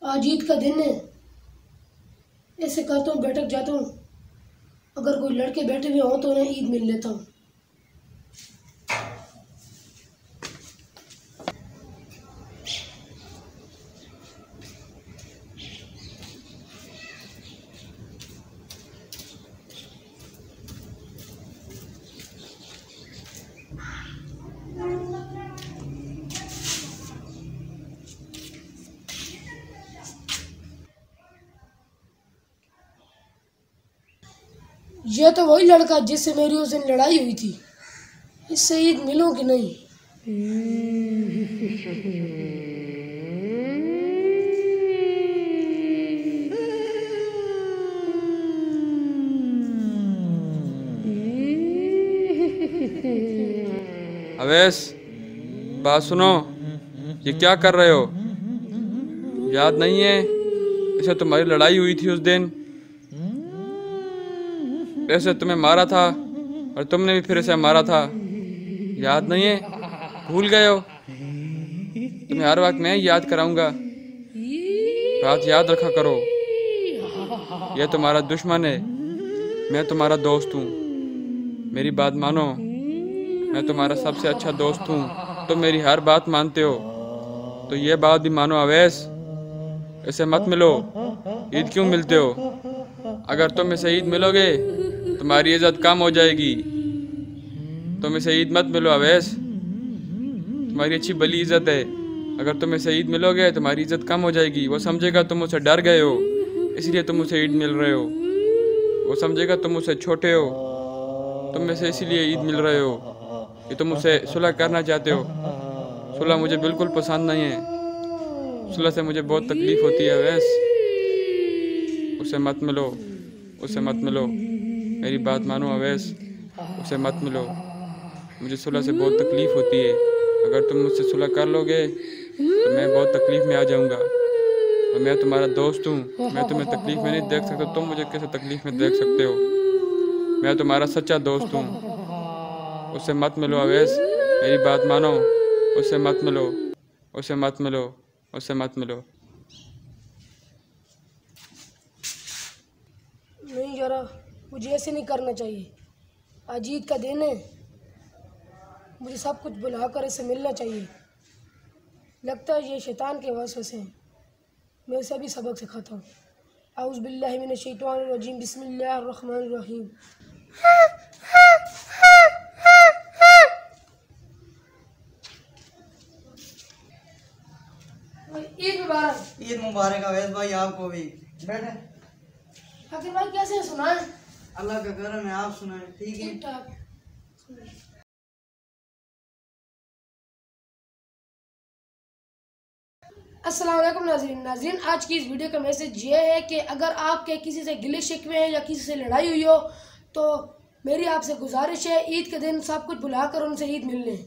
आज ईद का दिन है, ऐसे करता हूँ, बैठक जाता हूँ। अगर कोई लड़के बैठे हुए हों तो उन्हें ईद मिल लेता हूँ। यह तो वही लड़का जिससे मेरी उस दिन लड़ाई हुई थी। इससे ईद मिलूं कि नहीं? अवैस, बात सुनो। ये क्या कर रहे हो? याद नहीं है इसे तुम्हारी लड़ाई हुई थी उस दिन? ऐसे तुम्हें मारा था और तुमने भी फिर इसे मारा था। याद नहीं है? भूल गए हो? तुम्हें हर वक्त मैं याद कराऊंगा। बात याद रखा करो। यह तुम्हारा दुश्मन है, मैं तुम्हारा दोस्त हूँ। मेरी बात मानो। मैं तुम्हारा सबसे अच्छा दोस्त हूँ। तुम मेरी हर बात मानते हो तो ये बात भी मानो अवैस। इसे मत मिलो। ईद क्यों मिलते हो? अगर तुम इसे ईद मिलोगे तुम्हारी इज्जत कम हो जाएगी। तुम इसे ईद मत मिलो अवैस, तुम्हारी अच्छी भली इज्जत है। अगर तुम इसे ईद मिलोगे तुम्हारी इज्जत कम हो जाएगी। वो समझेगा तुम उसे डर गए हो, इसलिए तुम उसे ईद मिल रहे हो। वो समझेगा तुम उसे छोटे हो, तुम में से इसीलिए ईद मिल रहे हो कि तुम उसे सुलह करना चाहते हो। सुलह मुझे बिल्कुल पसंद नहीं है। सुलह से मुझे बहुत तकलीफ होती है अवैस। उसे मत मिलो, उसे मत मिलो। मेरी बात मानो अवैस, उसे मत मिलो। मुझे सुलह से बहुत तकलीफ होती है। अगर तुम मुझसे सुलह कर लोगे तो मैं बहुत तकलीफ में आ जाऊंगा। और मैं तुम्हारा दोस्त हूँ, मैं तुम्हें तकलीफ में नहीं देख सकता, तुम मुझे कैसे तकलीफ में देख सकते हो? मैं तुम्हारा सच्चा दोस्त हूँ। उससे मत मिलो अवैस, मेरी बात मानो। उससे मत मिलो, उससे मत मिलो, उससे मत मिलो। नहीं यारा, मुझे ऐसे नहीं करना चाहिए। आज ईद का दिन है, मुझे सब कुछ भुलाकर इसे मिलना चाहिए। लगता है ये शैतान के वसवसे हैं। मैं इसे भी सबक सिखाता हूँ। औज़ु बिल्लाहि मिनश शैतानिर रजीम, बिस्मिल्लाहिर रहमानिर रहीम। ईद मुबारक। ईद मुबारक अवैस भाई, आपको भी। बैठे। आखिर भाई कैसे सुनाए? अल्लाह का करम है, आप सुनाए। ठीक है। ठीक ठाक। अस्सलाम वालेकुम नाज़रीन, आज की इस वीडियो का मैसेज ये है कि अगर आपके किसी से गिले शिकवे हैं या किसी से लड़ाई हुई हो तो मेरी आपसे गुजारिश है, ईद के दिन सब कुछ भुलाकर उनसे ईद मिल लें।